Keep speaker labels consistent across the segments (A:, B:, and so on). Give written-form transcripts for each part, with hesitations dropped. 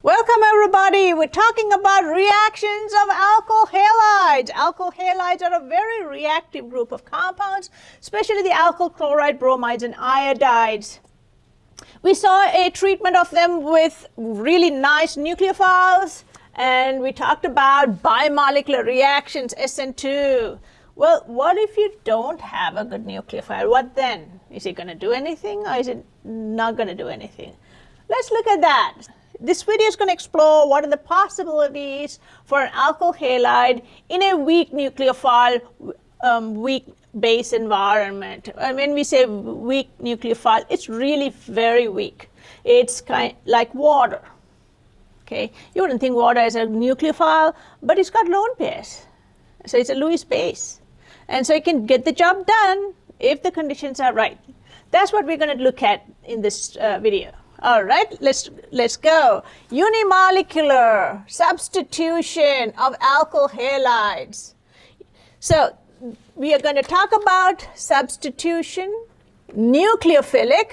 A: Welcome everybody. We're talking about reactions of alkyl halides. Alkyl halides are a very reactive group of compounds, especially the alkyl chloride, bromides, and iodides. We saw a treatment of them with really nice nucleophiles, and we talked about bimolecular reactions, SN2. Well, what if you don't have a good nucleophile? What then? Is it going to do anything or is it not going to do anything? Let's look at that. This video is going to explore what are the possibilities for an alkyl halide in a weak nucleophile, weak base environment. And when we say weak nucleophile, it's really very weak. It's kind like water. Okay, you wouldn't think water is a nucleophile, but it's got lone pairs. So it's a Lewis base. And so it can get the job done if the conditions are right. That's what we're going to look at in this video. All right, let's go. Unimolecular substitution of alkyl halides. So we are going to talk about substitution, nucleophilic.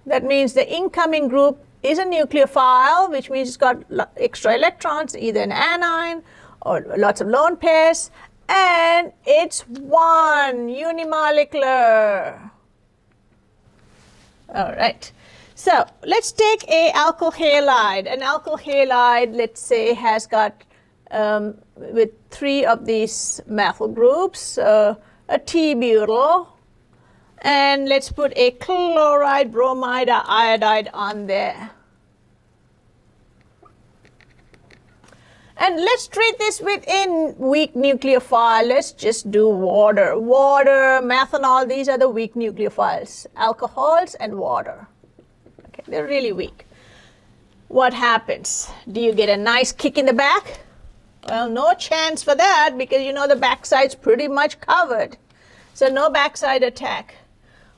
A: That means the incoming group is a nucleophile, which means it's got extra electrons, either an anion or lots of lone pairs, and it's one unimolecular. All right. So let's take a alkyl halide. An alkyl halide, let's say, has got with three of these methyl groups, a T-butyl, and let's put a chloride, bromide, or iodide on there. And let's treat this with a weak nucleophile. Let's just do water. Water, methanol, these are the weak nucleophiles, alcohols and water. They're really weak. What happens? Do you get a nice kick in the back? Well, no chance for that because you know the backside's pretty much covered. So no backside attack.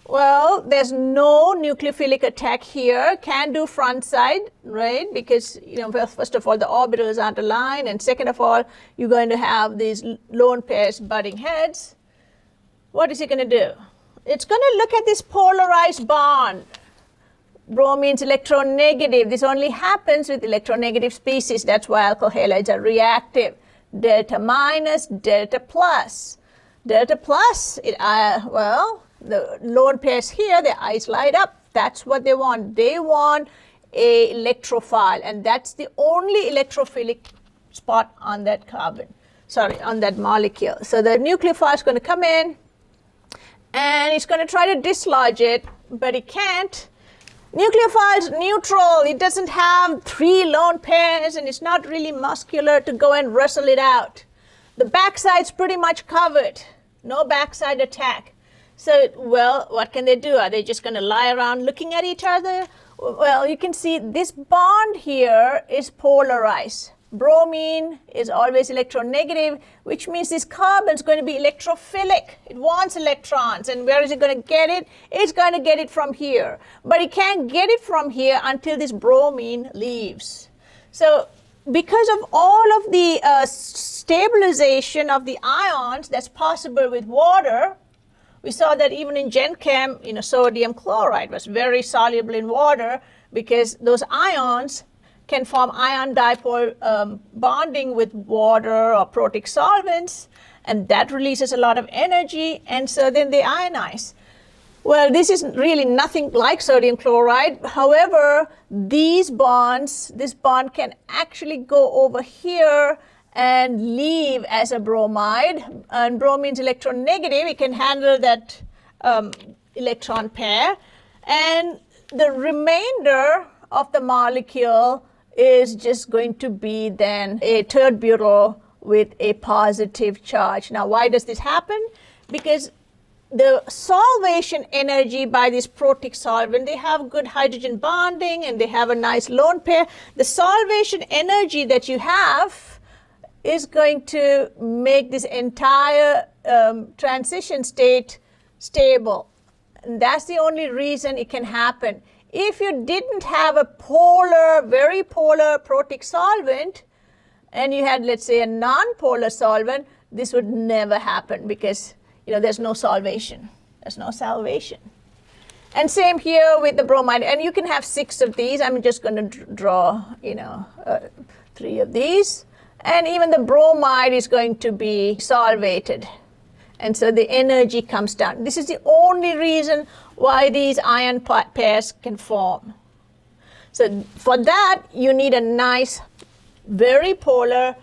A: Well, there's no nucleophilic attack here. Can do front side, right? Because, you know, well, first of all, the orbitals aren't aligned, and second of all, you're going to have these lone pairs butting heads. What is it going to do? It's going to look at this polarized bond. Bromine's electronegative. This only happens with electronegative species. That's why alkyl halides are reactive. Delta minus, delta plus. Delta plus, well, the lone pairs here, their eyes light up. That's what they want. They want a electrophile, and that's the only electrophilic spot on that carbon. Sorry, on that molecule. So the nucleophile is going to come in, and it's going to try to dislodge it, but it can't. Nucleophile's neutral. It doesn't have three lone pairs, and it's not really muscular to go and wrestle it out. The backside's pretty much covered. No backside attack. So, well, what can they do? Are they just going to lie around looking at each other? Well, you can see this bond here is polarized. Bromine is always electronegative, which means this carbon is going to be electrophilic. It wants electrons, and where is it going to get it? It's going to get it from here. But it can't get it from here until this bromine leaves. So because of all of the stabilization of the ions that's possible with water, we saw that even in Gen Chem, you know, sodium chloride was very soluble in water because those ions can form ion dipole bonding with water or protic solvents, and that releases a lot of energy, and so then they ionize. Well, this is really nothing like sodium chloride. However, this bond can actually go over here and leave as a bromide, and bromine's electronegative. It can handle that electron pair, and the remainder of the molecule is just going to be then a third butyl with a positive charge. Now, why does this happen? Because the solvation energy by this protic solvent, they have good hydrogen bonding and they have a nice lone pair. The solvation energy that you have is going to make this entire transition state stable. And that's the only reason it can happen. If you didn't have a polar, very polar protic solvent, and you had, let's say, a non-polar solvent, this would never happen because, you know, there's no solvation. There's no salvation. And same here with the bromide. And you can have 6 of these. I'm just going to draw, 3 of these. And even the bromide is going to be solvated. And so the energy comes down. This is the only reason why these ion pairs can form. So for that, you need a nice, very polar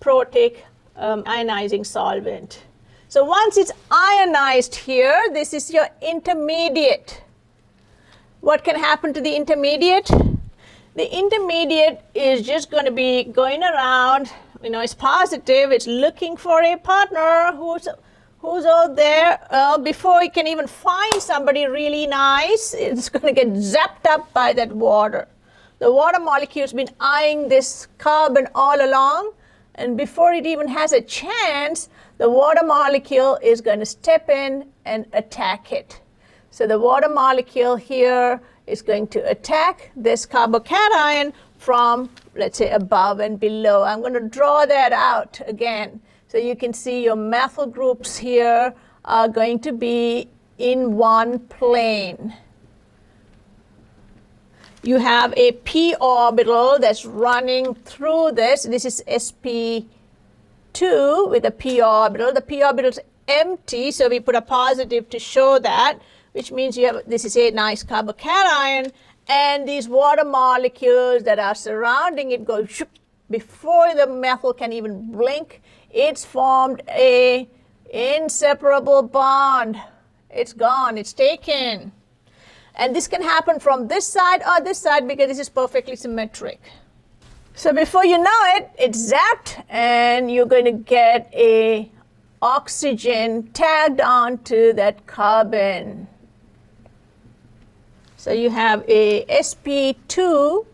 A: protic ionizing solvent. So once it's ionized here, this is your intermediate. What can happen to the intermediate? The intermediate is just going to be going around, it's positive, it's looking for a partner who's out there. Before it can even find somebody really nice, it's going to get zapped up by that water. The water molecule's been eyeing this carbon all along, and before it even has a chance, the water molecule is going to step in and attack it. So the water molecule here is going to attack this carbocation from, let's say, above and below. I'm going to draw that out again. So you can see your methyl groups here are going to be in one plane. You have a p orbital that's running through this. This is sp2 with a p orbital. The p orbital is empty, so we put a positive to show that, which means you have, this is a nice carbocation, and these water molecules that are surrounding it go shoop, before the methyl can even blink. It's formed a inseparable bond. It's gone, it's taken. And this can happen from this side or this side because this is perfectly symmetric. So before you know it, it's zapped and you're going to get a oxygen tagged onto that carbon. So you have a sp2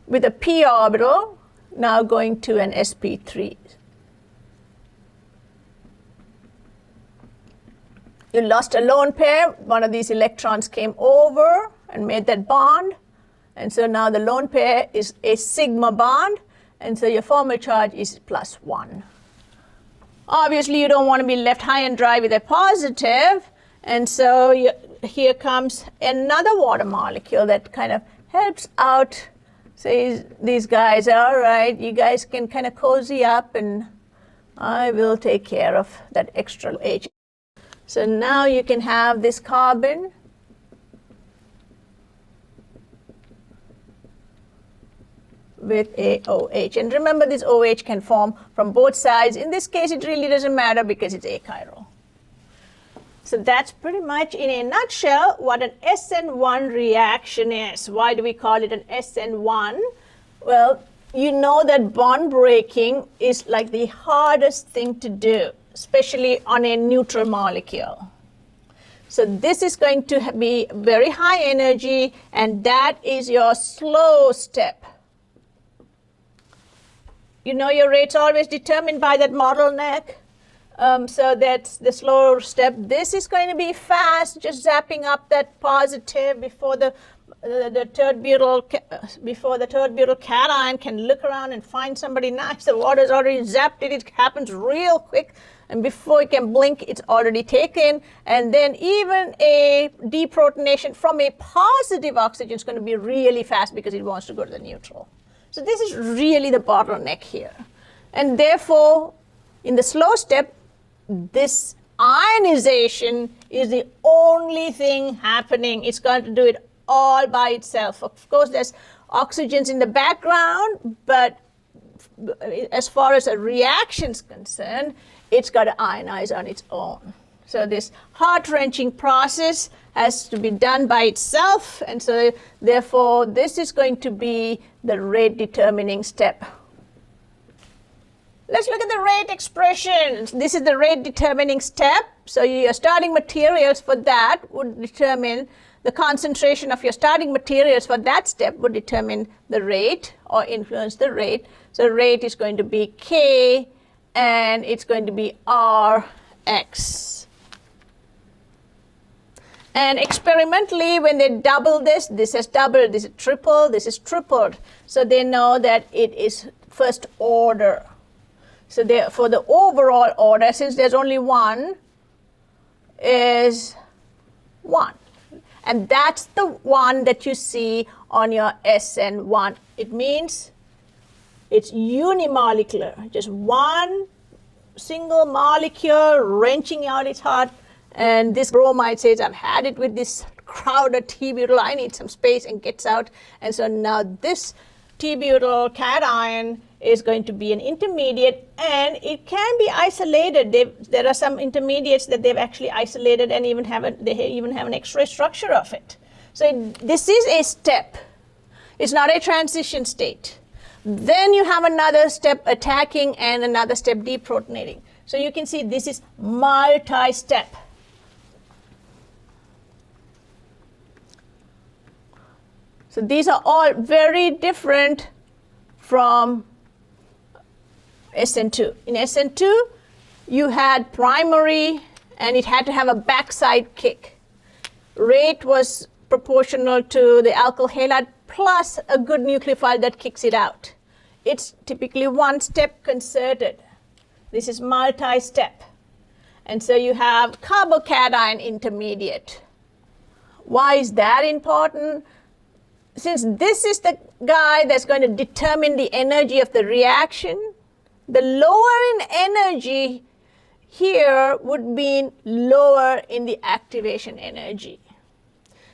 A: with a p orbital now going to an sp3. You lost a lone pair. One of these electrons came over and made that bond. And so now the lone pair is a sigma bond. And so your formal charge is +1. Obviously, you don't want to be left high and dry with a positive. And so here comes another water molecule that kind of helps out. Says these guys, all right, you guys can kind of cozy up and I will take care of that extra H. So now you can have this carbon with a OH. And remember, this OH can form from both sides. In this case, it really doesn't matter because it's achiral. So that's pretty much, in a nutshell, what an SN1 reaction is. Why do we call it an SN1? Well, you know that bond breaking is like the hardest thing to do, especially on a neutral molecule. So this is going to be very high energy, and that is your slow step. You know your rate's always determined by that model neck. So that's the slower step. This is going to be fast, just zapping up that positive before the third butyl cation can look around and find somebody nice. The water's already zapped it. It happens real quick. And before it can blink, it's already taken. And then even a deprotonation from a positive oxygen is going to be really fast because it wants to go to the neutral. So this is really the bottleneck here. And therefore, in the slow step, this ionization is the only thing happening. It's going to do it all by itself. Of course, there's oxygens in the background, but as far as a reaction is concerned, it's got to ionize on its own. So this heart-wrenching process has to be done by itself, and so therefore this is going to be the rate-determining step. Let's look at the rate expression. This is the rate-determining step. So your starting materials for that would determine the concentration of your starting materials for that step would determine the rate or influence the rate. So rate is going to be K, and it's going to be Rx. And experimentally, when they double this, this has doubled, this is triple, this is tripled. So they know that it is first order. So for the overall order, since there's only one, is 1. And that's the one that you see on your SN1. It means it's unimolecular, just one single molecule wrenching out its heart. And this bromide says, I've had it with this crowded T-butyl, I need some space, and gets out. And so now this T-butyl cation is going to be an intermediate, and it can be isolated. There are some intermediates that they've actually isolated and even have an X-ray structure of it. So this is a step. It's not a transition state. Then you have another step attacking and another step deprotonating. So you can see this is multi-step. So these are all very different from SN2. In SN2, you had primary and it had to have a backside kick. Rate was proportional to the alkyl halide plus a good nucleophile that kicks it out. It's typically one step concerted. This is multi-step. And so you have carbocation intermediate. Why is that important? Since this is the guy that's going to determine the energy of the reaction, the lower in energy here would mean lower in the activation energy.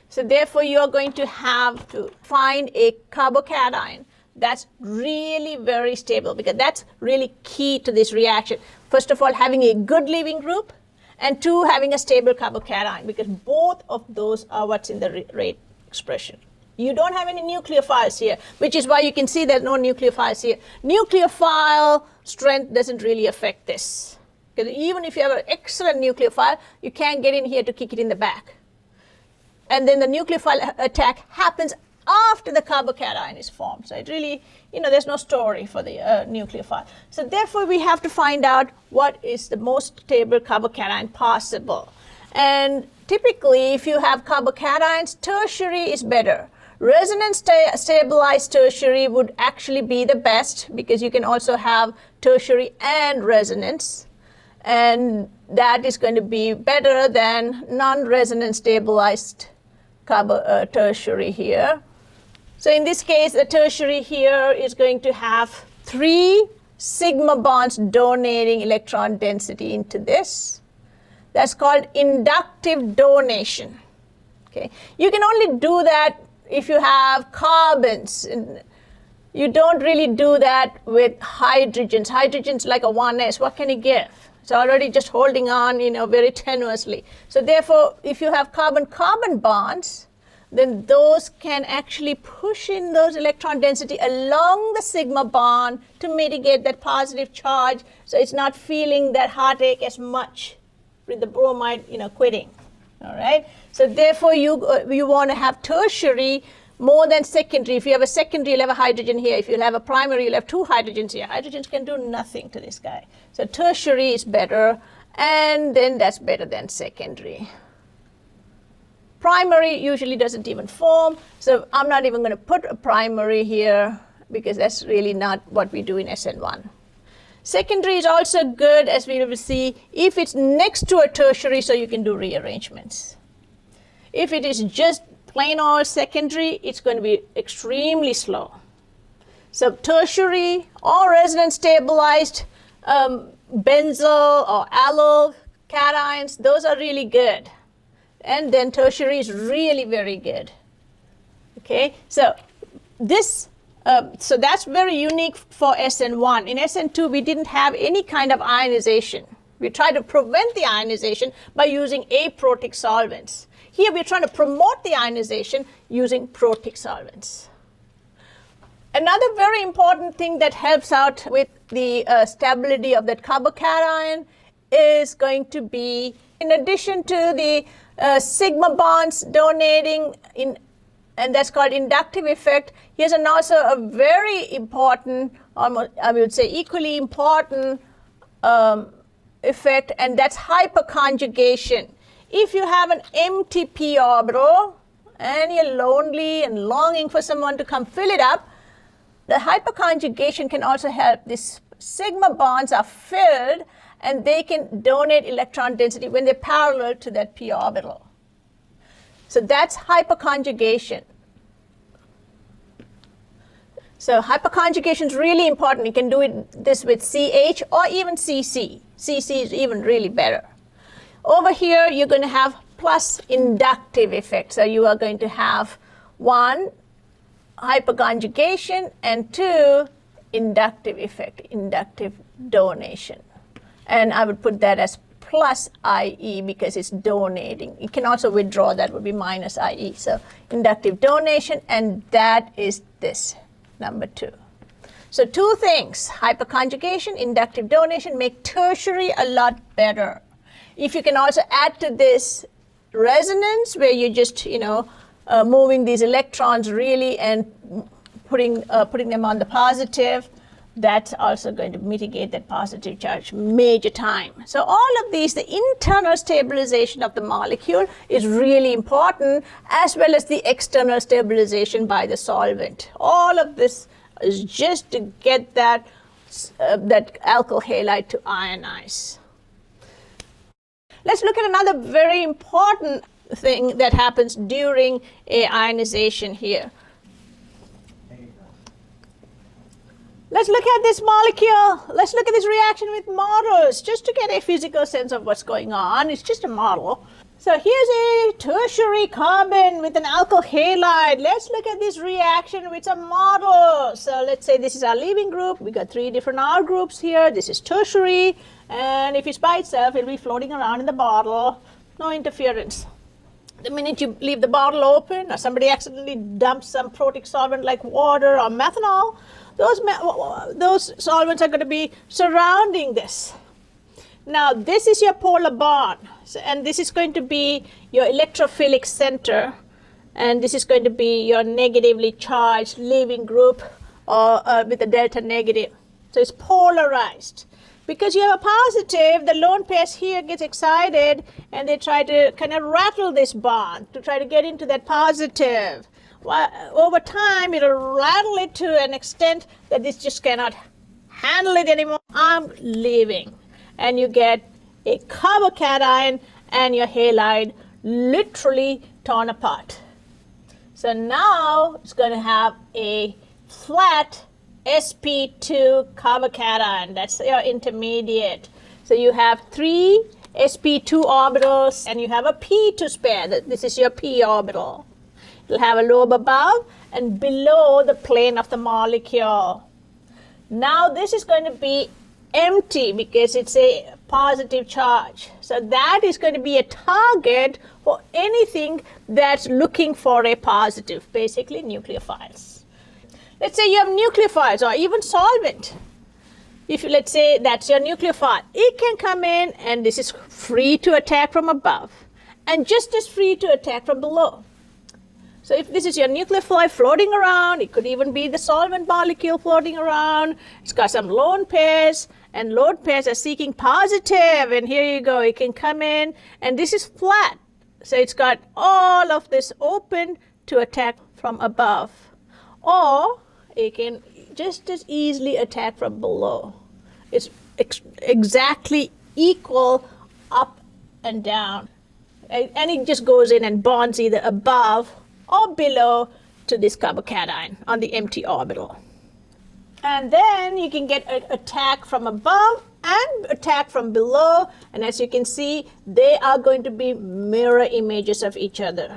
A: So therefore, you're going to have to find a carbocation that's really very stable, because that's really key to this reaction. First of all, having a good leaving group, and two, having a stable carbocation, because both of those are what's in the rate expression. You don't have any nucleophiles here, which is why you can see there's no nucleophiles here. Nucleophile strength doesn't really affect this, because even if you have an excellent nucleophile, you can't get in here to kick it in the back. And then the nucleophile attack happens after the carbocation is formed. So it really, there's no story for the nucleophile. So therefore, we have to find out what is the most stable carbocation possible. And typically, if you have carbocations, tertiary is better. Resonance stabilized tertiary would actually be the best, because you can also have tertiary and resonance. And that is going to be better than non-resonance stabilized tertiary here. So in this case, the tertiary here is going to have 3 sigma bonds donating electron density into this. That's called inductive donation. Okay, you can only do that if you have carbons. You don't really do that with hydrogens. Hydrogens like a 1s, what can you give? It's already just holding on, very tenuously. So therefore, if you have carbon-carbon bonds, then those can actually push in those electron density along the sigma bond to mitigate that positive charge, so it's not feeling that heartache as much with the bromide, quitting. All right. So therefore, you want to have tertiary more than secondary. If you have a secondary, you'll have a hydrogen here. If you have a primary, you'll have 2 hydrogens here. Hydrogens can do nothing to this guy. So tertiary is better, and then that's better than secondary. Primary usually doesn't even form, so I'm not even going to put a primary here, because that's really not what we do in SN1. Secondary is also good, as we will see, if it's next to a tertiary, so you can do rearrangements. If it is just plain old secondary, it's going to be extremely slow. So tertiary or resonance stabilized benzyl or allyl cations, those are really good. And then tertiary is really very good. Okay, so this, so that's very unique for SN1. In SN2, we didn't have any kind of ionization. We tried to prevent the ionization by using aprotic solvents. Here, we're trying to promote the ionization using protic solvents. Another very important thing that helps out with the stability of that carbocation is going to be, in addition to the sigma bonds donating in, and that's called inductive effect. Here's also a very important, almost I would say equally important effect, and that's hyperconjugation. If you have an empty p orbital and you're lonely and longing for someone to come fill it up, the hyperconjugation can also help. These sigma bonds are filled, and they can donate electron density when they're parallel to that p orbital. So that's hyperconjugation. So hyperconjugation is really important. You can do this with CH or even CC. CC is even really better. Over here, you're going to have plus inductive effect. So you are going to have 1, hyperconjugation, and 2, inductive effect, inductive donation. And I would put that as plus IE because it's donating. You can also withdraw, that would be minus IE. So inductive donation, and that is this, number 2. So 2 things, hyperconjugation, inductive donation, make tertiary a lot better. If you can also add to this resonance, where you're just, moving these electrons really and putting them on the positive, that's also going to mitigate that positive charge major time. So all of these, the internal stabilization of the molecule is really important, as well as the external stabilization by the solvent. All of this is just to get that alkyl halide to ionize. Let's look at another very important thing that happens during a ionization here. Let's look at this molecule. Let's look at this reaction with models, just to get a physical sense of what's going on. It's just a model. So here's a tertiary carbon with an alkyl halide. Let's look at this reaction with some models. So let's say this is our leaving group. We got 3 different R groups here. This is tertiary. And if it's by itself, it'll be floating around in the bottle. No interference. The minute you leave the bottle open, or somebody accidentally dumps some protic solvent like water or methanol, those solvents are going to be surrounding this. Now, this is your polar bond, and this is going to be your electrophilic center, and this is going to be your negatively charged leaving group with a delta negative. So it's polarized. Because you have a positive, the lone pairs here gets excited, and they try to kind of rattle this bond to try to get into that positive. Well, over time, it'll rattle it to an extent that this just cannot handle it anymore. I'm leaving. And you get a carbocation and your halide literally torn apart. So now it's going to have a flat sp2 carbocation. That's your intermediate. So you have 3 sp2 orbitals, and you have a p to spare. This is your p orbital. It'll have a lobe above and below the plane of the molecule. Now this is going to be empty because it's a positive charge. So that is going to be a target for anything that's looking for a positive, basically nucleophiles. Let's say you have nucleophiles or even solvent. Let's say that's your nucleophile, it can come in, and this is free to attack from above and just as free to attack from below. So if this is your nucleophile floating around, it could even be the solvent molecule floating around. It's got some lone pairs, and lone pairs are seeking positive, and here you go, it can come in, and this is flat. So it's got all of this open to attack from above. Or it can just as easily attack from below. It's exactly equal up and down. And it just goes in and bonds either above or below to this carbocation on the empty orbital. And then you can get an attack from above and attack from below. And as you can see, they are going to be mirror images of each other.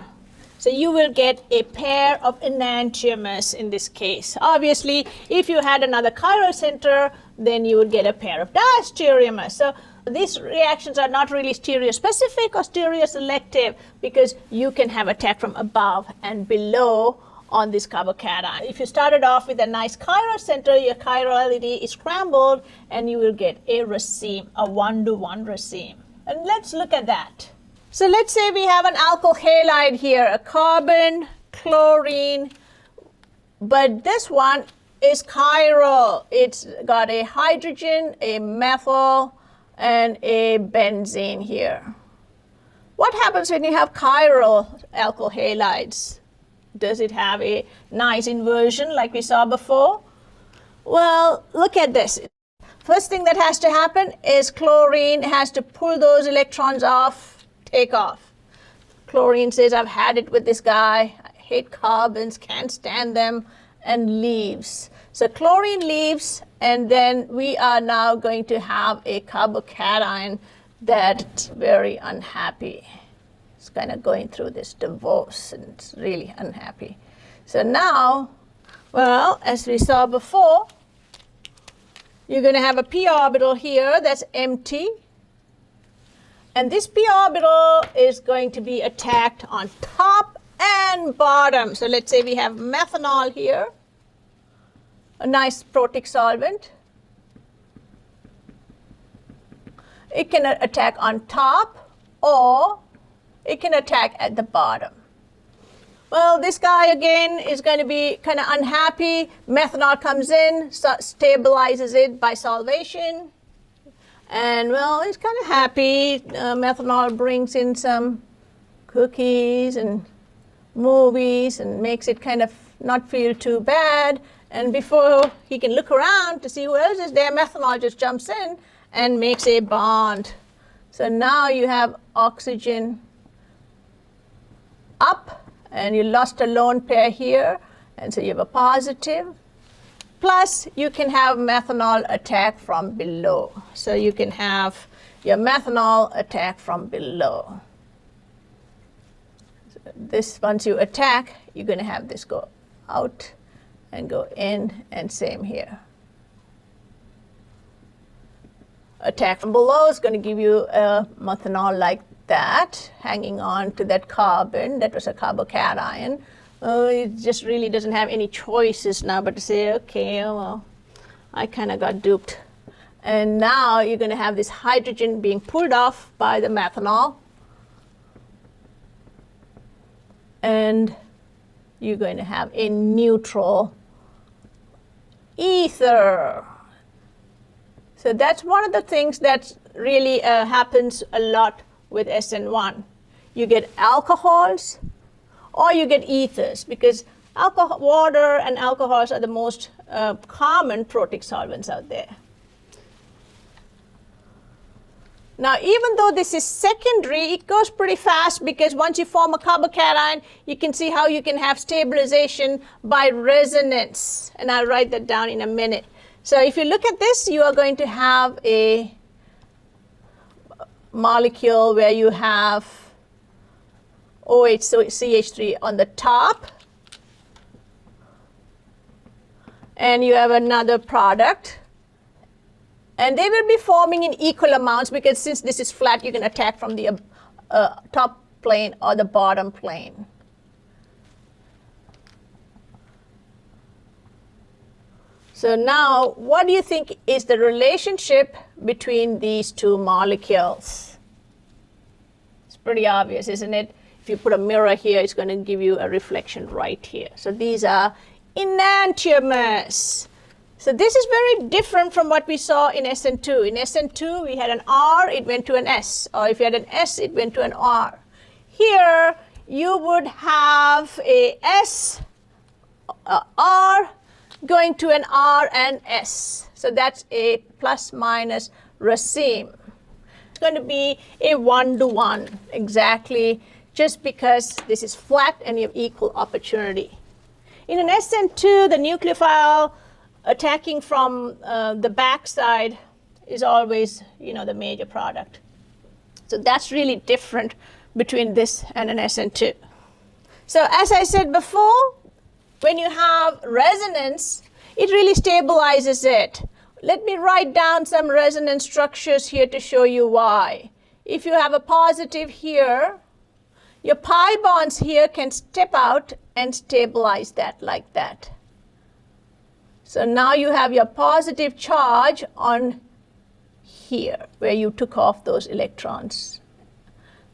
A: So you will get a pair of enantiomers in this case. Obviously, if you had another chiral center, then you would get a pair of diastereomers. So these reactions are not really stereospecific or stereoselective because you can have attack from above and below on this carbocation. If you started off with a nice chiral center, your chirality is scrambled, and you will get a raceme, a 1-to-1 raceme. And let's look at that. So let's say we have an alkyl halide here, a carbon, chlorine, but this one is chiral. It's got a hydrogen, a methyl, and a benzene here. What happens when you have chiral alkyl halides? Does it have a nice inversion like we saw before? Well, look at this. First thing that has to happen is chlorine has to pull those electrons off, take off. chlorine says, I've had it with this guy. I hate carbons, can't stand them, and leaves. So chlorine leaves, and then we are now going to have a carbocation that's very unhappy. It's kind of going through this divorce, and it's really unhappy. So now, well, as we saw before, you're going to have a p orbital here that's empty. And this p orbital is going to be attacked on top and bottom. So let's say we have methanol here, a nice protic solvent. It can attack on top, or it can attack at the bottom. Well, this guy again is going to be kind of unhappy. Methanol comes in, stabilizes it by solvation. And well, he's kind of happy. Methanol brings in some cookies and movies and makes it kind of not feel too bad. And before he can look around to see who else is there, methanol just jumps in and makes a bond. So now you have oxygen up, and you lost a lone pair here, and so you have a positive. Plus, you can have methanol attack from below. So you can have your methanol attack from below. So this, once you attack, you're going to have this go out and go in, and same here. Attack from below is going to give you a methanol like that, hanging on to that carbon. That was a carbocation. It just really doesn't have any choices now but to say, okay, well, I kind of got duped. And now you're going to have this hydrogen being pulled off by the methanol. And you're going to have a neutral ether. So that's one of the things that really happens a lot with SN1. You get alcohols or you get ethers, because water and alcohols are the most common protic solvents out there. Now, even though this is secondary, it goes pretty fast, because once you form a carbocation, you can see how you can have stabilization by resonance. And I'll write that down in a minute. So if you look at this, you are going to have a molecule where you have OH, so CH3 on the top, and you have another product, and they will be forming in equal amounts, because since this is flat, you can attack from the top plane or the bottom plane. So now, what do you think is the relationship between these two molecules? It's pretty obvious, isn't it? If you put a mirror here, it's going to give you a reflection right here. So these are enantiomers. So this is very different from what we saw in SN2. In SN2, we had an R, it went to an S. Or if you had an S, it went to an R. Here, you would have a S, R, going to an R and S. So that's a plus minus raceme. It's going to be a 1-to-1, exactly, just because this is flat and you have equal opportunity. In an SN2, the nucleophile attacking from the backside is always, the major product. So that's really different between this and an SN2. So as I said before, when you have resonance, it really stabilizes it. Let me write down some resonance structures here to show you why. If you have a positive here, your pi bonds here can step out and stabilize that like that. So now you have your positive charge on here, where you took off those electrons.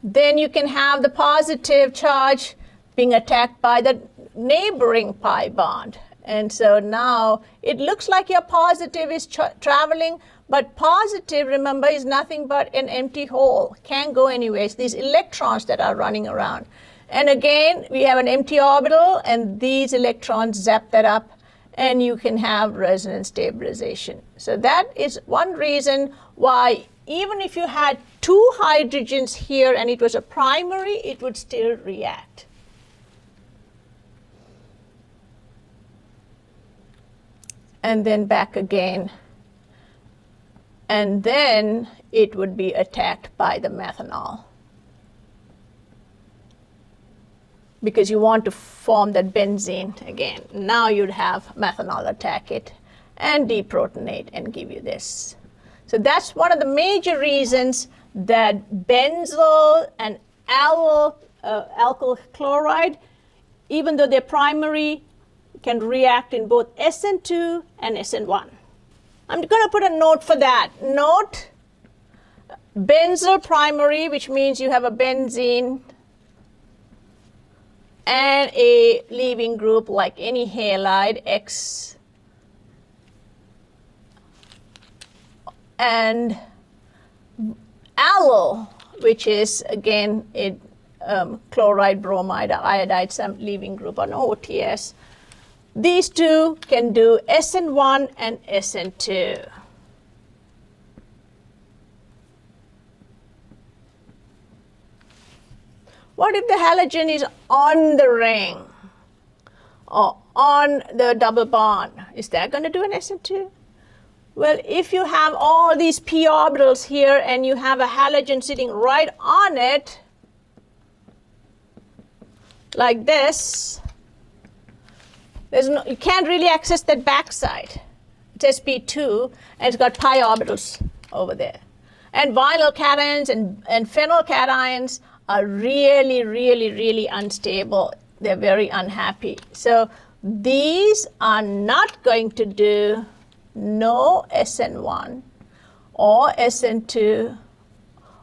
A: Then you can have the positive charge being attacked by the neighboring pi bond. And so now it looks like your positive is traveling, but positive, remember, is nothing but an empty hole. Can't go anywhere. It's these electrons that are running around. And again, we have an empty orbital, and these electrons zap that up, and you can have resonance stabilization. So that is one reason why, even if you had two hydrogens here and it was a primary, it would still react. And then back again. And then it would be attacked by the methanol. Because you want to form that benzene again. Now you'd have methanol attack it and deprotonate and give you this. So that's one of the major reasons that benzyl and alkyl chloride, even though they're primary, can react in both SN2 and SN1. I'm going to put a note for that. Note, benzyl primary, which means you have a benzene and a leaving group like any halide, X, and allyl, which is again a chloride, bromide, or iodide, some leaving group on OTS. These two can do SN1 and SN2. What if the halogen is on the ring or on the double bond? Is that going to do an SN2? Well, if you have all these p orbitals here and you have a halogen sitting right on it, like this, you can't really access that backside. It's sp2 and it's got pi orbitals over there. And vinyl cations and phenyl cations are really, really, really unstable. They're very unhappy. So these are not going to do no SN1 or SN2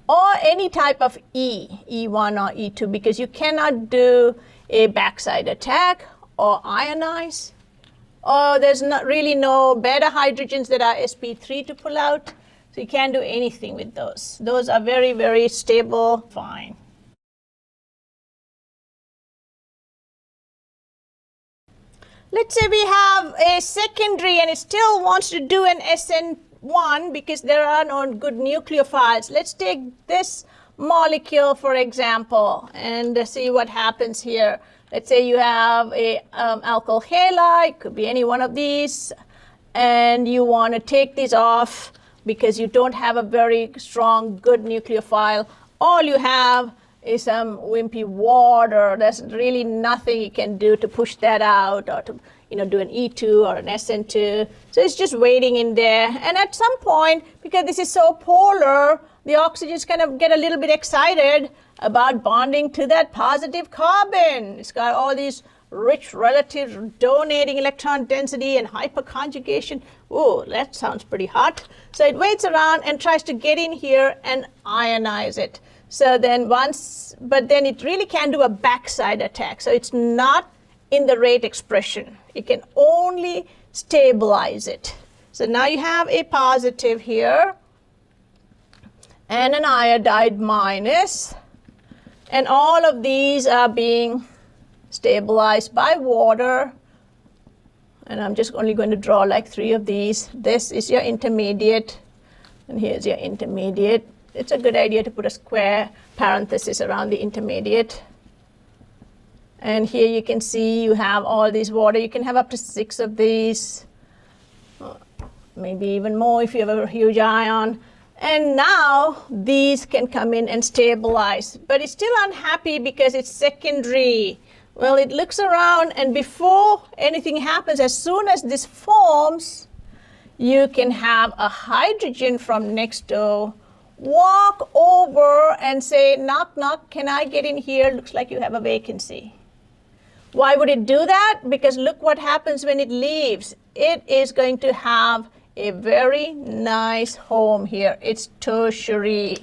A: or any type of E1 or E2, because you cannot do a backside attack or ionize, or there's not really no beta hydrogens that are sp3 to pull out, so you can't do anything with those. Those are very, very stable, fine. Let's say we have a secondary and it still wants to do an SN1 because there are no good nucleophiles. Let's take this molecule, for example, and see what happens here. Let's say you have a alkyl halide, could be any one of these, and you want to take these off because you don't have a very strong, good nucleophile. All you have is some wimpy water. There's really nothing you can do to push that out or to do an E2 or an SN2. So it's just waiting in there. And at some point, because this is so polar, the oxygens kind of get a little bit excited about bonding to that positive carbon. It's got all these rich relatives donating electron density and hyperconjugation. Oh, that sounds pretty hot. So it waits around and tries to get in here and ionize it. So then but then it really can do a backside attack. So it's not in the rate expression. It can only stabilize it. So now you have a positive here and an iodide minus, and all of these are being stabilized by water. And I'm just only going to draw like 3 of these. This is your intermediate, and here's your intermediate. It's a good idea to put a square parenthesis around the intermediate. And here you can see you have all these water. You can have up to 6 of these, maybe even more if you have a huge ion. And now these can come in and stabilize. But it's still unhappy because it's secondary. Well, it looks around, and before anything happens, as soon as this forms, you can have a hydrogen from next door walk over and say, knock, knock, can I get in here? Looks like you have a vacancy. Why would it do that? Because look what happens when it leaves. It is going to have a very nice home here. It's tertiary.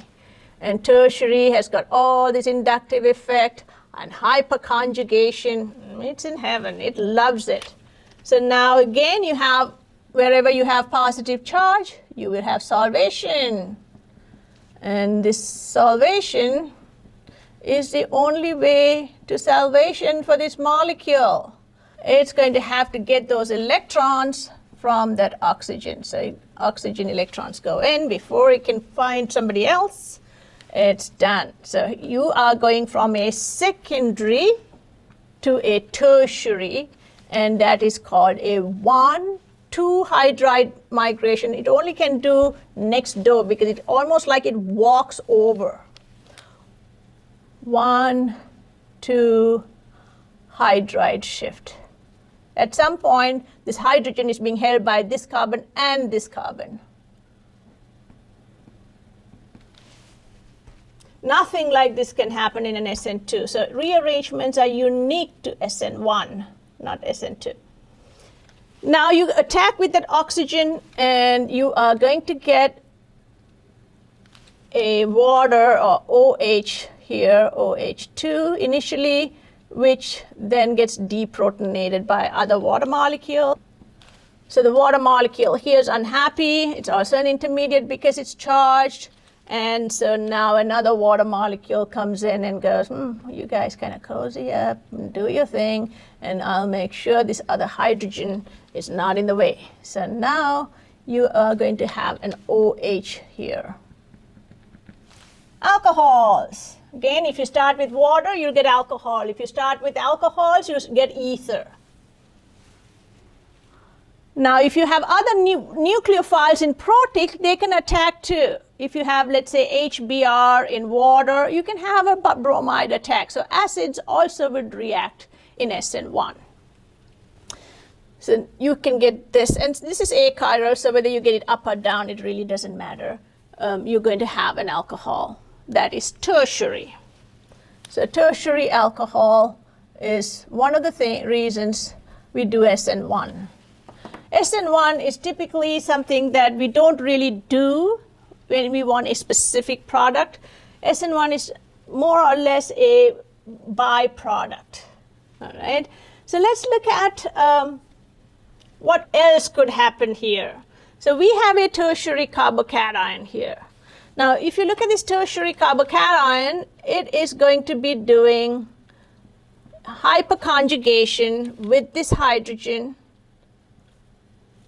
A: And tertiary has got all this inductive effect and hyperconjugation. It's in heaven. It loves it. So now again, you have, wherever you have positive charge, you will have solvation. And this solvation is the only way to salvation for this molecule. It's going to have to get those electrons from that oxygen. So oxygen electrons go in before it can find somebody else. It's done. So you are going from a secondary to a tertiary, and that is called a 1,2 hydride migration. It only can do next door because it's almost like it walks over. 1,2 hydride shift. At some point, this hydrogen is being held by this carbon and this carbon. Nothing like this can happen in an SN2. So rearrangements are unique to SN1, not SN2. Now you attack with that oxygen and you are going to get a water or OH here, OH2 initially, which then gets deprotonated by other water molecule. So the water molecule here is unhappy. It's also an intermediate because it's charged. And so now another water molecule comes in and goes, you guys kind of cozy up and do your thing, and I'll make sure this other hydrogen is not in the way. So now you are going to have an OH here. Alcohols. Again, if you start with water, you'll get alcohol. If you start with alcohols, you get ether. Now, if you have other nucleophiles in protic, they can attack too. If you have, let's say, HBr in water, you can have a bromide attack. So acids also would react in SN1. So you can get this, and this is achiral, so whether you get it up or down, it really doesn't matter. You're going to have an alcohol that is tertiary. So tertiary alcohol is one of the reasons we do SN1. SN1 is typically something that we don't really do when we want a specific product. SN1 is more or less a byproduct. All right. So let's look at what else could happen here. So we have a tertiary carbocation here. Now, if you look at this tertiary carbocation, it is going to be doing hyperconjugation with this hydrogen,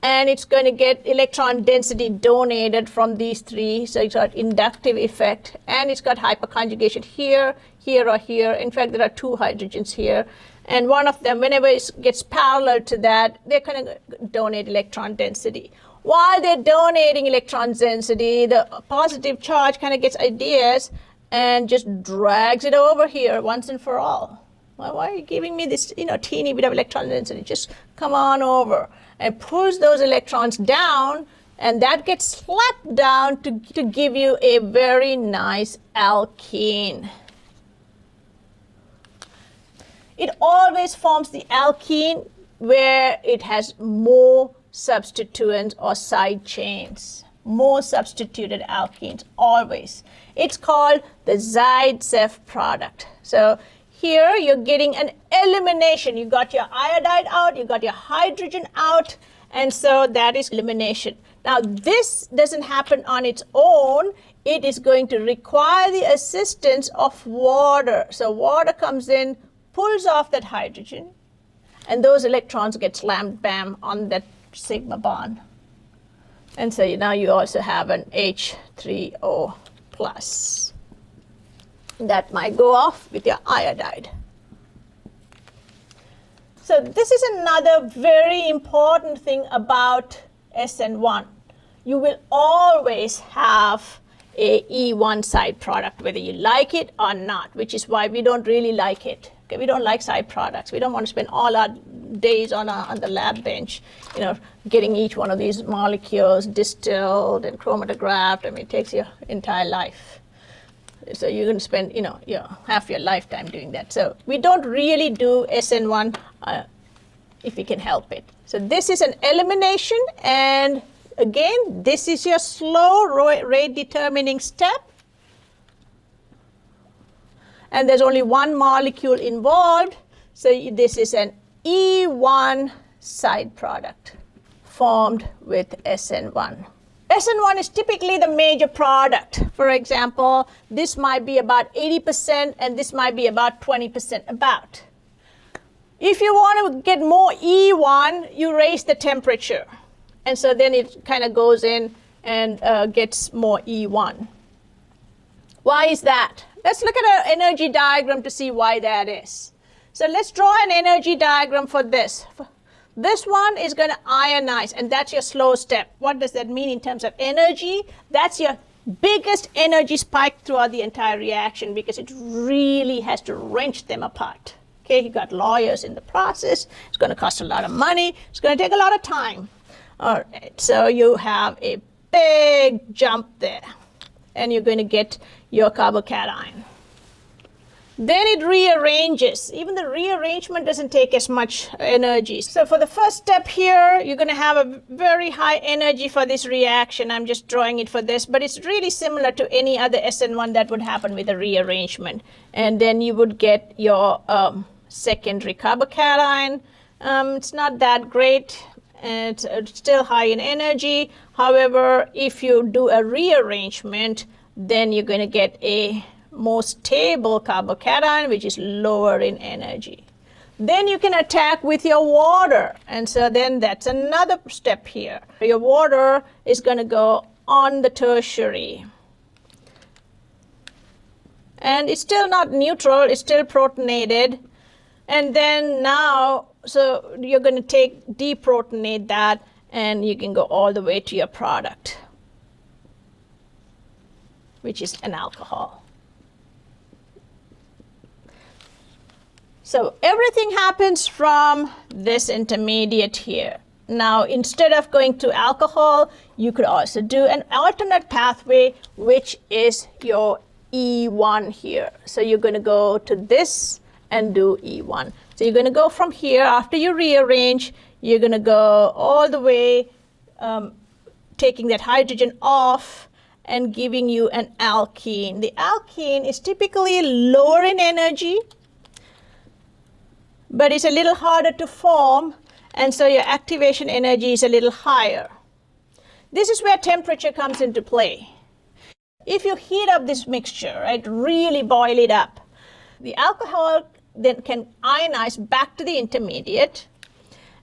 A: and it's going to get electron density donated from these three. So it's got inductive effect, and it's got hyperconjugation here, here, or here. In fact, there are two hydrogens here. And one of them, whenever it gets parallel to that, they're going to donate electron density. While they're donating electron density, the positive charge kind of gets ideas and just drags it over here once and for all. Well, why are you giving me this, teeny bit of electron density? Just come on over. And pulls those electrons down, and that gets slapped down to give you a very nice alkene. It always forms the alkene where it has more substituents or side chains, more substituted alkenes, always. It's called the Zaitsev product. So here you're getting an elimination. You got your iodide out, you got your hydrogen out, and so that is elimination. Now this doesn't happen on its own. It is going to require the assistance of water. So water comes in, pulls off that hydrogen, and those electrons get slammed bam on that sigma bond. And so now you also have an H3O plus. That might go off with your iodide. So this is another very important thing about SN1. You will always have a E1 side product, whether you like it or not, which is why we don't really like it. Okay, we don't like side products. We don't want to spend all our days on the lab bench, getting each one of these molecules distilled and chromatographed. I mean, it takes your entire life. So you're going to spend, half your lifetime doing that. So we don't really do SN1 if we can help it. So this is an elimination, and again, this is your slow rate determining step. And there's only one molecule involved, so this is an E1 side product formed with SN1. SN1 is typically the major product. For example, this might be about 80% and this might be about 20% about. If you want to get more E1, you raise the temperature. And so then it kind of goes in and gets more E1. Why is that? Let's look at an energy diagram to see why that is. So let's draw an energy diagram for this. This one is going to ionize, and that's your slow step. What does that mean in terms of energy? That's your biggest energy spike throughout the entire reaction because it really has to wrench them apart. Okay, you got lawyers in the process. It's going to cost a lot of money. It's going to take a lot of time. All right, so you have a big jump there, and you're going to get your carbocation. Then it rearranges. Even the rearrangement doesn't take as much energy. So for the first step here, you're going to have a very high energy for this reaction. I'm just drawing it for this, but it's really similar to any other SN1 that would happen with a rearrangement. And then you would get your secondary carbocation. It's not that great. And it's still high in energy. However, if you do a rearrangement, then you're going to get a more stable carbocation, which is lower in energy. Then you can attack with your water. And so then that's another step here. Your water is going to go on the tertiary. And it's still not neutral, it's still protonated. And then now, so you're going to deprotonate that, and you can go all the way to your product, which is an alcohol. So everything happens from this intermediate here. Now, instead of going to alcohol, you could also do an alternate pathway, which is your E1 here. So you're going to go to this and do E1. So you're going to go from here. After you rearrange, you're going to go all the way, taking that hydrogen off and giving you an alkene. The alkene is typically lower in energy, but it's a little harder to form, and so your activation energy is a little higher. This is where temperature comes into play. If you heat up this mixture, right, really boil it up, the alcohol then can ionize back to the intermediate,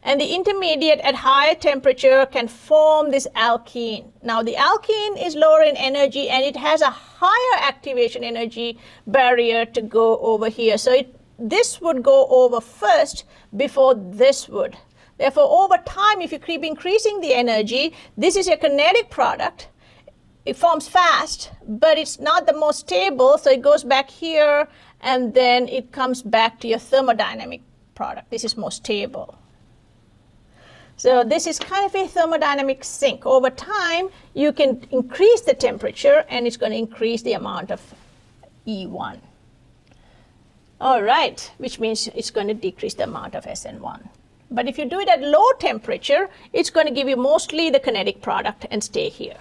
A: and the intermediate at higher temperature can form this alkene. Now the alkene is lower in energy, and it has a higher activation energy barrier to go over here. So this would go over first before this would. Therefore, over time, if you keep increasing the energy, this is your kinetic product. It forms fast, but it's not the most stable, so it goes back here, and then it comes back to your thermodynamic product. This is more stable. So this is kind of a thermodynamic sink. Over time, you can increase the temperature, and it's going to increase the amount of E1. All right, which means it's going to decrease the amount of SN1. But if you do it at low temperature, it's going to give you mostly the kinetic product and stay here.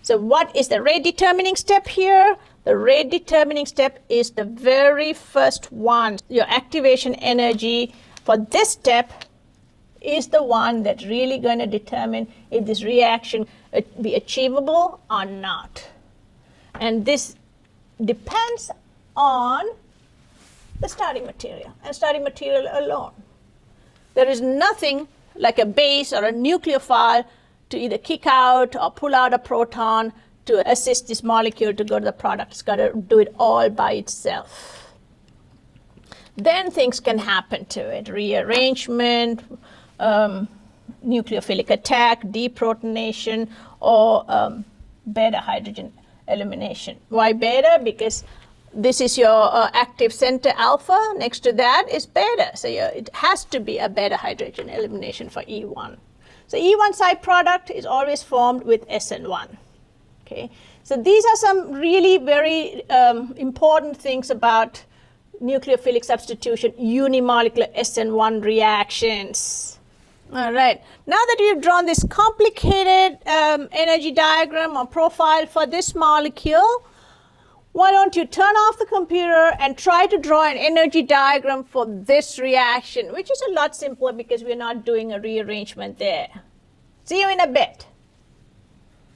A: So what is the rate determining step here? The rate determining step is the very first one. Your activation energy for this step is the one that's really going to determine if this reaction be achievable or not. And this depends on the starting material and starting material alone. There is nothing like a base or a nucleophile to either kick out or pull out a proton to assist this molecule to go to the product. It's got to do it all by itself. Then things can happen to it: rearrangement, nucleophilic attack, deprotonation, or beta hydrogen elimination. Why beta? Because this is your active center alpha. Next to that is beta. So it has to be a beta hydrogen elimination for E1. So E1 side product is always formed with SN1. Okay. So these are some really very important things about nucleophilic substitution, unimolecular SN1 reactions. All right. Now that we've drawn this complicated energy diagram or profile for this molecule, why don't you turn off the computer and try to draw an energy diagram for this reaction, which is a lot simpler because we're not doing a rearrangement there. See you in a bit.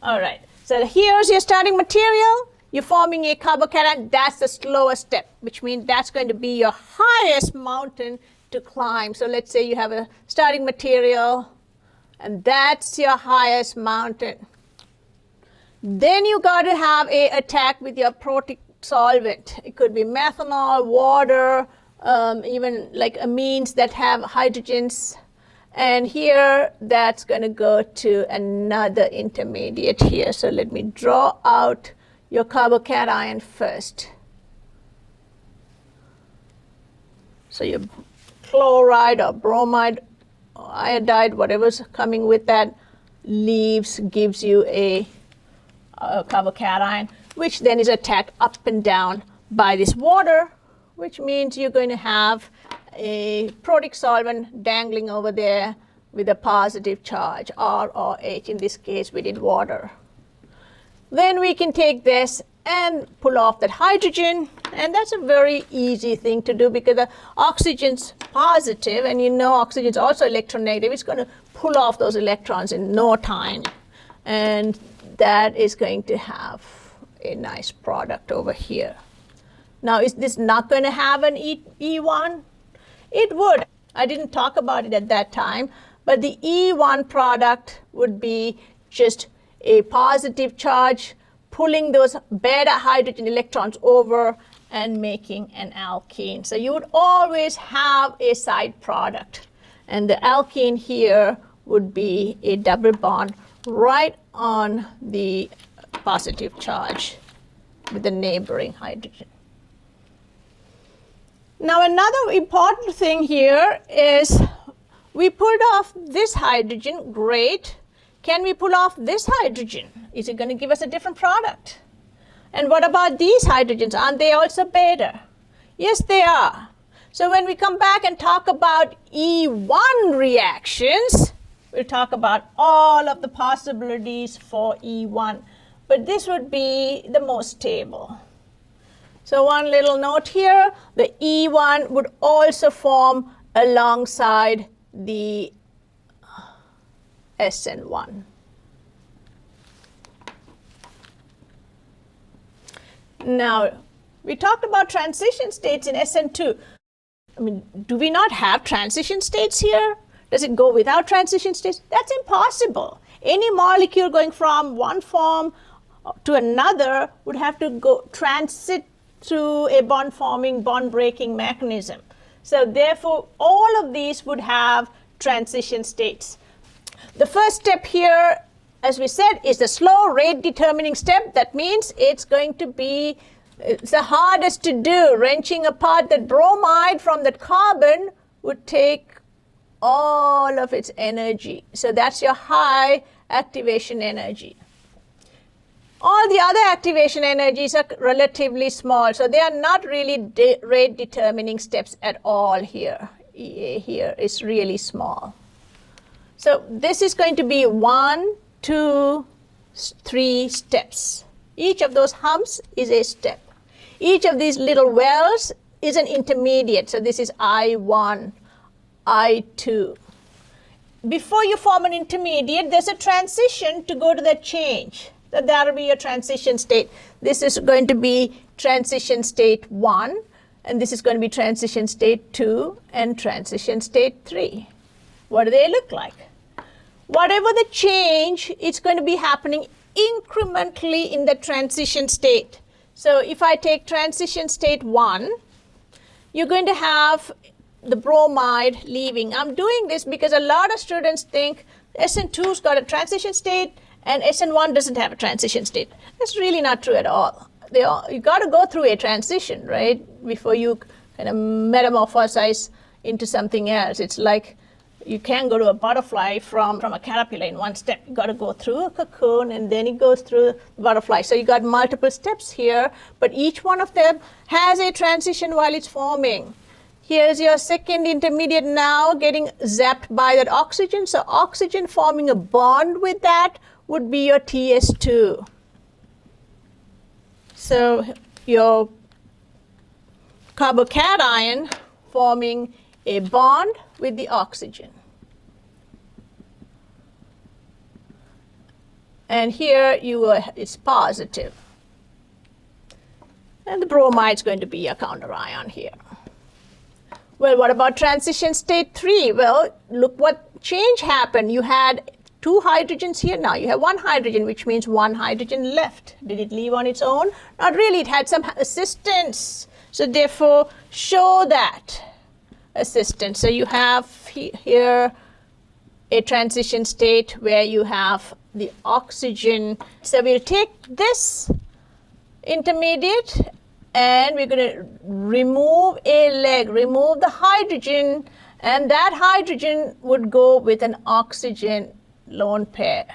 A: All right. So here's your starting material. You're forming a carbocation. That's the slowest step, which means that's going to be your highest mountain to climb. So let's say you have a starting material, and that's your highest mountain. Then you got to have a attack with your protic solvent. It could be methanol, water, even like amines that have hydrogens. And here that's going to go to another intermediate here. So let me draw out your carbocation first. So your chloride or bromide or iodide, whatever's coming with that, gives you a carbocation, which then is attacked up and down by this water, which means you're going to have a protic solvent dangling over there with a positive charge, R or H. In this case, we did water. Then we can take this and pull off that hydrogen, and that's a very easy thing to do because the oxygen's positive, and you know oxygen's also electronegative. It's going to pull off those electrons in no time, and that is going to have a nice product over here. Now, is this not going to have an E1? It would. I didn't talk about it at that time, but the E1 product would be just a positive charge pulling those beta hydrogen electrons over and making an alkene. So you would always have a side product, and the alkene here would be a double bond right on the positive charge with the neighboring hydrogen. Now, another important thing here is we pulled off this hydrogen, great. Can we pull off this hydrogen? Is it going to give us a different product? And what about these hydrogens? Aren't they also beta? Yes, they are. So when we come back and talk about E1 reactions, we'll talk about all of the possibilities for E1. But this would be the most stable. So one little note here, the E1 would also form alongside the SN1. Now, we talked about transition states in SN2. I mean, do we not have transition states here? Does it go without transition states? That's impossible. Any molecule going from one form to another would have to go transit through a bond-forming, bond-breaking mechanism. So therefore, all of these would have transition states. The first step here, as we said, is the slow rate determining step. That means it's going to be the hardest to do. Wrenching apart that bromide from that carbon would take all of its energy. So that's your high activation energy. All the other activation energies are relatively small, so they are not really rate determining steps at all here. EA here is really small. So this is going to be 1, 2, 3 steps. Each of those humps is a step. Each of these little wells is an intermediate. So this is I1, I2. Before you form an intermediate, there's a transition to go to that change. So that will be your transition state. This is going to be transition state 1, and this is going to be transition state 2 and transition state 3. What do they look like? Whatever the change, it's going to be happening incrementally in the transition state. So if I take transition state 1, you're going to have the bromide leaving. I'm doing this because a lot of students think SN2's got a transition state and SN1 doesn't have a transition state. That's really not true at all. You got to go through a transition, right, before you kind of metamorphosize into something else. It's like you can't go to a butterfly from a caterpillar in one step. You got to go through a cocoon and then it goes through the butterfly. So you got multiple steps here, but each one of them has a transition while it's forming. Here's your second intermediate now getting zapped by that oxygen. So oxygen forming a bond with that would be your TS2. So your carbocation forming a bond with the oxygen. And here it's positive. And the bromide is going to be your counter ion here. Well, what about transition state 3? Well, look what change happened. You had 2 hydrogens here. Now you have 1 hydrogen, which means 1 hydrogen left. Did it leave on its own? Not really. It had some assistance. So therefore, show that assistance. So you have here a transition state where you have the oxygen. So we'll take this intermediate and we're going to remove a leg, remove the hydrogen, and that hydrogen would go with an oxygen lone pair.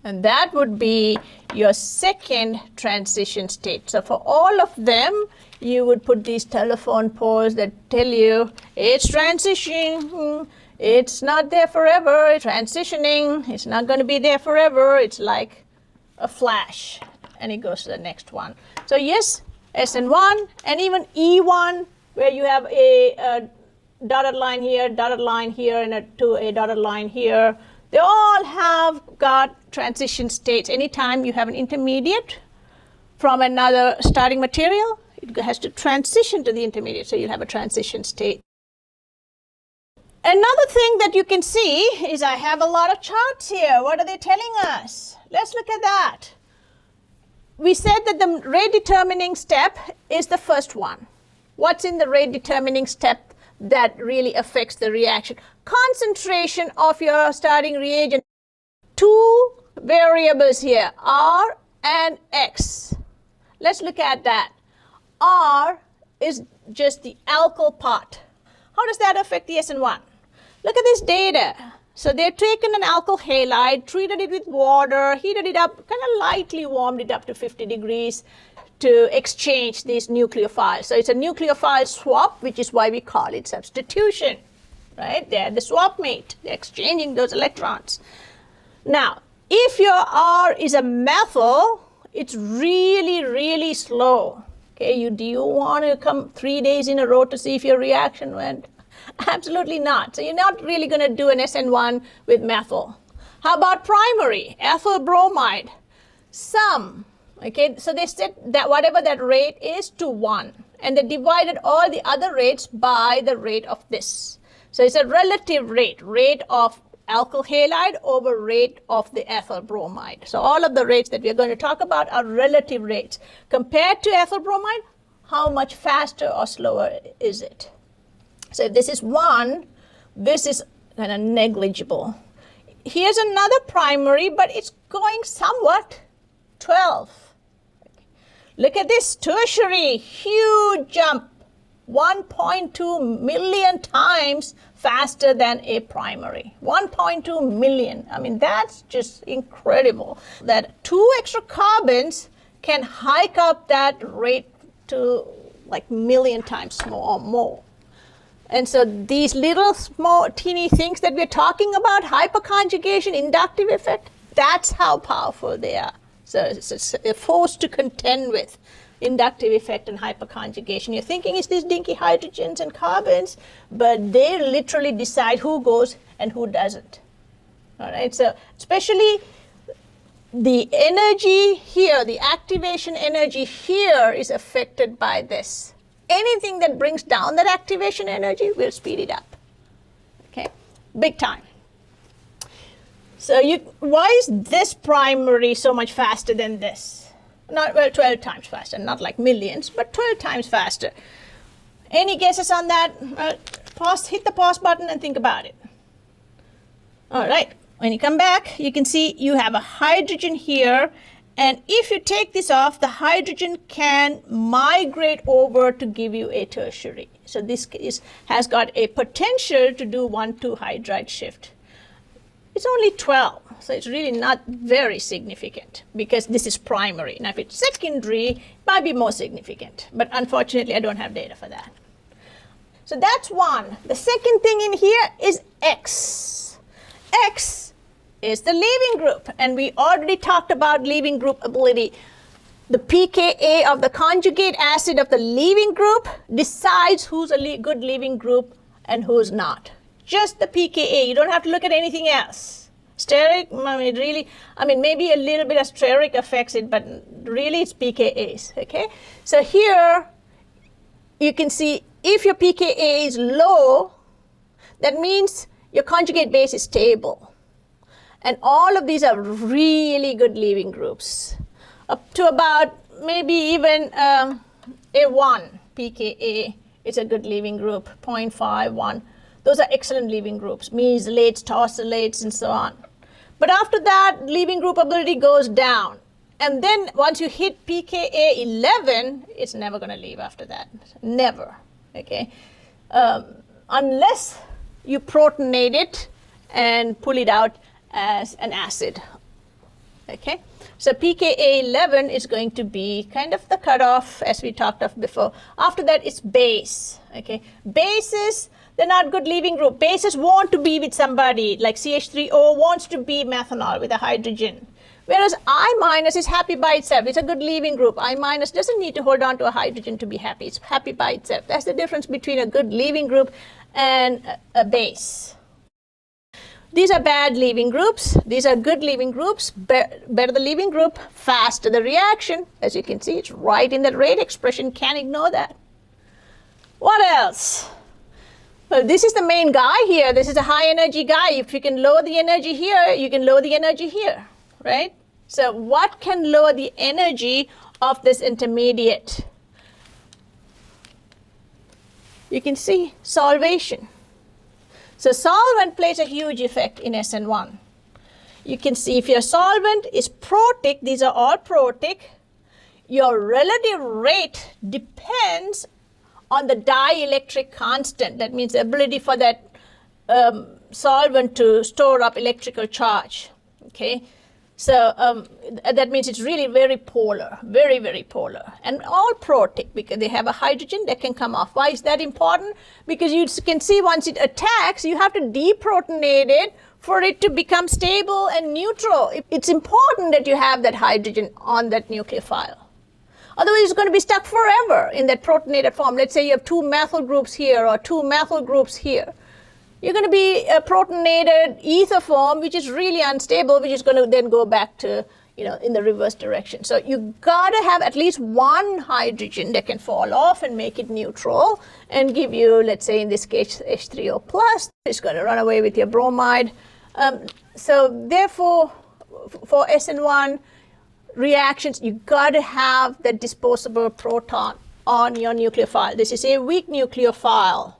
A: And that would be your second transition state. So for all of them, you would put these telephone poles that tell you it's transitioning, it's not there forever, it's transitioning, it's not going to be there forever, it's like a flash. And it goes to the next one. So yes, SN1 and even E1, where you have a dotted line here, and a dotted line here. They all have got transition states. Anytime you have an intermediate from another starting material, it has to transition to the intermediate, so you'll have a transition state. Another thing that you can see is I have a lot of charts here. What are they telling us? Let's look at that. We said that the rate determining step is the first one. What's in the rate determining step that really affects the reaction? Concentration of your starting reagent. 2 variables here, R and X. Let's look at that. R is just the alkyl part. How does that affect the SN1? Look at this data. So they've taken an alkyl halide, treated it with water, heated it up, kind of lightly warmed it up to 50 degrees to exchange these nucleophiles. So it's a nucleophile swap, which is why we call it substitution, right? They're the swap mate. They're exchanging those electrons. Now, if your R is a methyl, it's really, really slow. Okay, do you want to come 3 days in a row to see if your reaction went? Absolutely not. So you're not really going to do an SN1 with methyl. How about primary? Ethyl bromide. Some. Okay, so they set that whatever that rate is to 1. And they divided all the other rates by the rate of this. So it's a relative rate. Rate of alkyl halide over rate of the ethyl bromide. So all of the rates that we're going to talk about are relative rates. Compared to ethyl bromide, how much faster or slower is it? So if this is 1, this is kind of negligible. Here's another primary, but it's going somewhat, 12. Look at this tertiary, huge jump, 1.2 million times faster than a primary. 1.2 million. I mean, that's just incredible. That 2 extra carbons can hike up that rate to like million times more or more. And so these little small teeny things that we're talking about, hyperconjugation, inductive effect, that's how powerful they are. So it's a force to contend with, inductive effect and hyperconjugation. You're thinking it's these dinky hydrogens and carbons, but they literally decide who goes and who doesn't. All right, so especially the energy here, the activation energy here is affected by this. Anything that brings down that activation energy will speed it up. Okay, big time. So why is this primary so much faster than this? Not, well, 12 times faster, not like millions, but 12 times faster. Any guesses on that? Hit the pause button and think about it. All right, when you come back, you can see you have a hydrogen here. And if you take this off, the hydrogen can migrate over to give you a tertiary. So this has got a potential to do 1,2 hydride shift. It's only 12, so it's really not very significant because this is primary. Now, if it's secondary, it might be more significant. But unfortunately, I don't have data for that. So that's one. The second thing in here is X. X is the leaving group, and we already talked about leaving group ability. The pKa of the conjugate acid of the leaving group decides who's a good leaving group and who's not. Just the pKa. You don't have to look at anything else. Steric, maybe a little bit of steric affects it, but really it's pKa's, okay? So here you can see if your pKa is low, that means your conjugate base is stable. And all of these are really good leaving groups. Up to about maybe even A1, pKa, it's a good leaving group, 0.51. Those are excellent leaving groups, mesylates, tosylates, and so on. But after that, leaving group ability goes down. And then once you hit pKa 11, it's never going to leave after that. Never. Okay? Unless you protonate it and pull it out as an acid. Okay? So pKa 11 is going to be kind of the cutoff, as we talked of before. After that, it's base. Okay? Bases, they're not good leaving group. Bases want to be with somebody, like CH3O wants to be methanol with a hydrogen. Whereas I- is happy by itself. It's a good leaving group. I- doesn't need to hold on to a hydrogen to be happy. It's happy by itself. That's the difference between a good leaving group and a base. These are bad leaving groups. These are good leaving groups. Better the leaving group, faster the reaction. As you can see, it's right in that rate expression. Can't ignore that. What else? Well, this is the main guy here. This is a high energy guy. If you can lower the energy here, you can lower the energy here, right? So what can lower the energy of this intermediate? You can see solvation. So solvent plays a huge effect in SN1. You can see if your solvent is protic, these are all protic, your relative rate depends on the dielectric constant. That means the ability for that solvent to store up electrical charge. Okay, so that means it's really very polar, very, very polar. And all protic, because they have a hydrogen that can come off. Why is that important? Because you can see once it attacks, you have to deprotonate it for it to become stable and neutral. It's important that you have that hydrogen on that nucleophile. Otherwise, it's going to be stuck forever in that protonated form. Let's say you have two methyl groups here or two methyl groups here. You're going to be a protonated ether form, which is really unstable, which is going to then go back to, in the reverse direction. So you got to have at least one hydrogen that can fall off and make it neutral and give you, let's say in this case, H3O+. It's going to run away with your bromide. So therefore, for SN1 reactions, you got to have the disposable proton on your nucleophile. This is a weak nucleophile.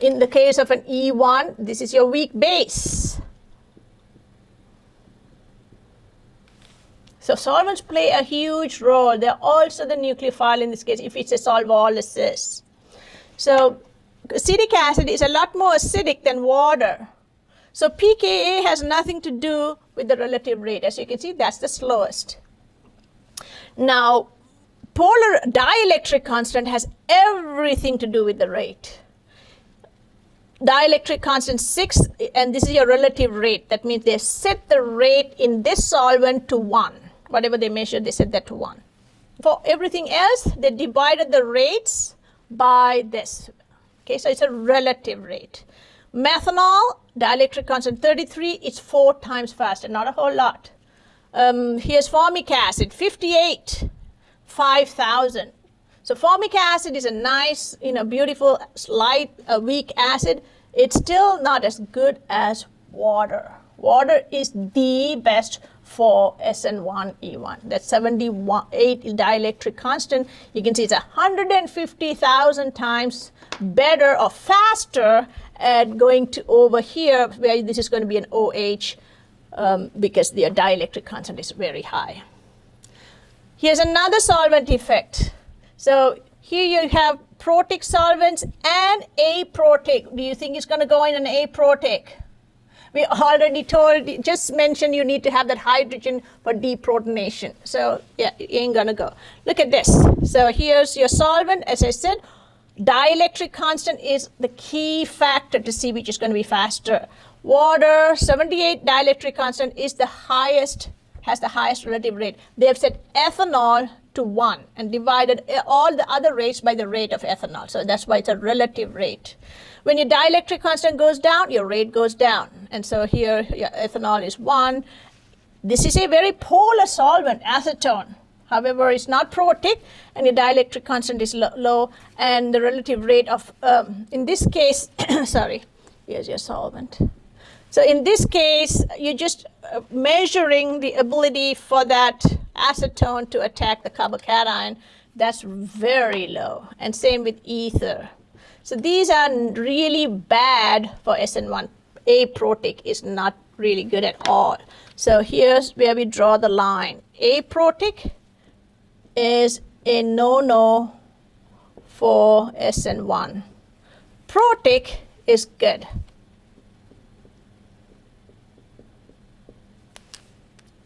A: In the case of an E1, this is your weak base. So solvents play a huge role. They're also the nucleophile in this case if it's a solvolysis. So acetic acid is a lot more acidic than water. So pKa has nothing to do with the relative rate. As you can see, that's the slowest. Now, polar dielectric constant has everything to do with the rate. Dielectric constant 6, and this is your relative rate. That means they set the rate in this solvent to 1. Whatever they measured, they set that to 1. For everything else, they divided the rates by this. Okay, so it's a relative rate. Methanol, dielectric constant 33, it's 4 times faster, not a whole lot. Here's formic acid, 58, 5,000. So formic acid is a nice, beautiful, light, weak acid. It's still not as good as water. Water is the best for SN1E1. That's 78 dielectric constant. You can see it's 150,000 times better or faster at going to over here, where this is going to be an OH because the dielectric constant is very high. Here's another solvent effect. So here you have protic solvents and aprotic. Do you think it's going to go in an aprotic? We already just mentioned you need to have that hydrogen for deprotonation. So yeah, it ain't going to go. Look at this. So here's your solvent. As I said, dielectric constant is the key factor to see which is going to be faster. Water, 78 dielectric constant is the highest, has the highest relative rate. They have set ethanol to 1 and divided all the other rates by the rate of ethanol. So that's why it's a relative rate. When your dielectric constant goes down, your rate goes down. And so here your ethanol is 1. This is a very polar solvent, acetone. However, it's not protic, and your dielectric constant is low, and the relative rate of, in this case, sorry, here's your solvent. So in this case, you're just measuring the ability for that acetone to attack the carbocation. That's very low, and same with ether. So these are really bad for SN1. Aprotic is not really good at all. So here's where we draw the line. Aprotic is a no-no for SN1. Protic is good.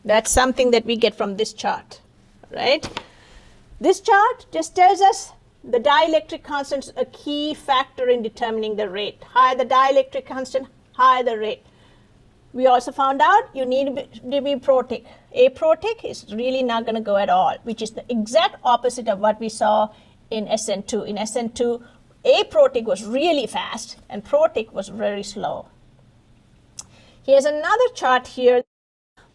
A: That's something that we get from this chart, right? This chart just tells us the dielectric constant is a key factor in determining the rate. Higher the dielectric constant, higher the rate. We also found out you need to be protic. Aprotic is really not going to go at all, which is the exact opposite of what we saw in SN2. In SN2, aprotic was really fast and protic was very slow. Here's another chart here.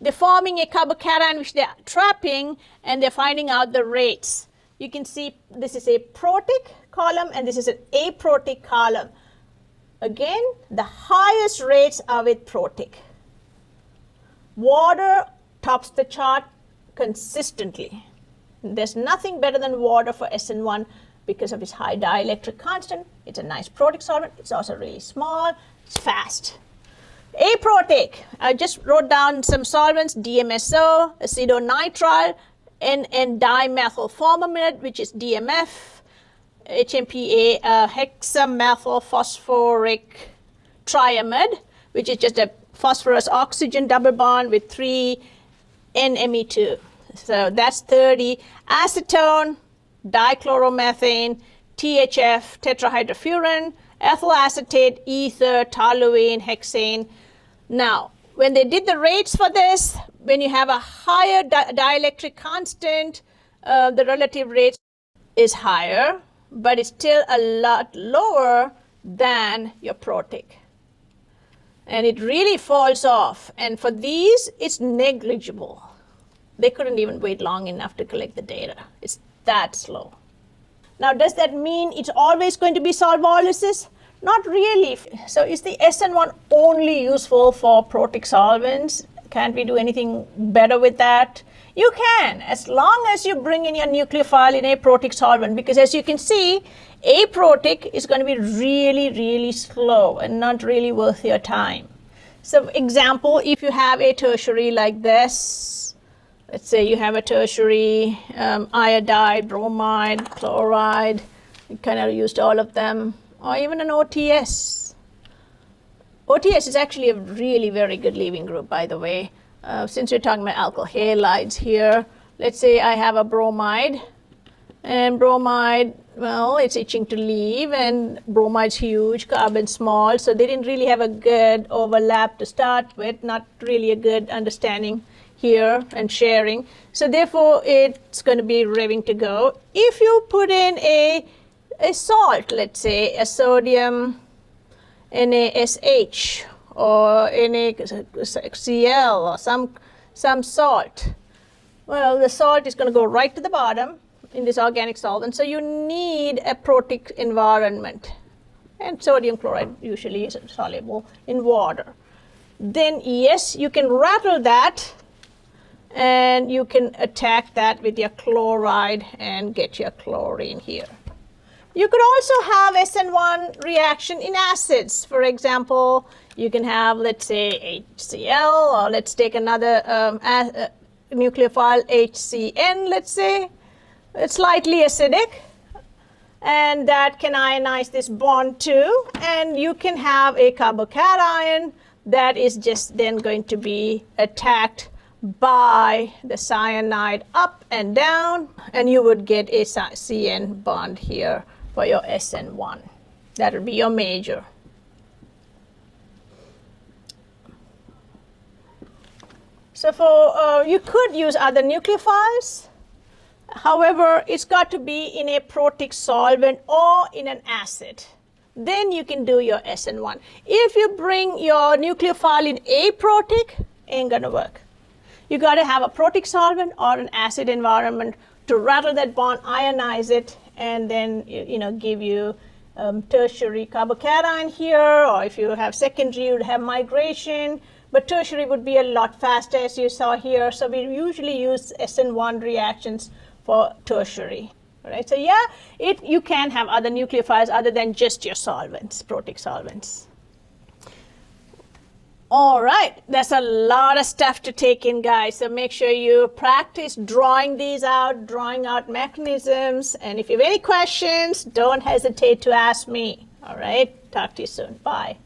A: They're forming a carbocation which they're trapping, and they're finding out the rates. You can see this is a protic column and this is an aprotic column. Again, the highest rates are with protic. Water tops the chart consistently. There's nothing better than water for SN1 because of its high dielectric constant. It's a nice protic solvent. It's also really small. It's fast. Aprotic, I just wrote down some solvents: DMSO, acetonitrile, N-dimethylformamide, which is DMF, HMPA, hexamethyl phosphoric triamide, which is just a phosphorus oxygen double bond with 3 NMe2. So that's 30. Acetone, dichloromethane, THF, tetrahydrofuran, ethyl acetate, ether, toluene, hexane. Now, when they did the rates for this, when you have a higher dielectric constant, the relative rate is higher, but it's still a lot lower than your protic. And it really falls off. And for these, it's negligible. They couldn't even wait long enough to collect the data. It's that slow. Now, does that mean it's always going to be solvolysis? Not really. So is the SN1 only useful for protic solvents? Can't we do anything better with that? You can, as long as you bring in your nucleophile in a protic solvent, because as you can see, aprotic is going to be really, really slow and not really worth your time. So example, if you have a tertiary like this, let's say you have a tertiary iodide, bromide, chloride, you kind of used all of them, or even an OTS. OTS is actually a really very good leaving group, by the way. Since we're talking about alkyl halides here, let's say I have a bromide, and bromide, well, it's itching to leave, and bromide's huge, carbon small, so they didn't really have a good overlap to start with, not really a good understanding here and sharing. So therefore, it's going to be revving to go. If you put in a salt, let's say a sodium NaSH or NaCl or some salt, well, the salt is going to go right to the bottom in this organic solvent. So you need a protic environment, and sodium chloride usually is soluble in water. Then yes, you can rattle that and you can attack that with your chloride and get your chlorine here. You could also have SN1 reaction in acids. For example, you can have, let's say, HCl, or let's take another nucleophile, HCN, let's say. It's slightly acidic, and that can ionize this bond too. And you can have a carbocation that is just then going to be attacked by the cyanide up and down, and you would get a CN bond here for your SN1. That would be your major. So for you could use other nucleophiles. However, it's got to be in a protic solvent or in an acid. Then you can do your SN1. If you bring your nucleophile in aprotic, ain't gonna work. You got to have a protic solvent or an acid environment to rattle that bond, ionize it, and then give you tertiary carbocation here, or if you have secondary, you'd have migration. But tertiary would be a lot faster, as you saw here. So we usually use SN1 reactions for tertiary. Right? So yeah, you can have other nucleophiles other than just your solvents, protic solvents. All right, that's a lot of stuff to take in, guys. So make sure you practice drawing these out, drawing out mechanisms. And if you have any questions, don't hesitate to ask me. All right, talk to you soon. Bye.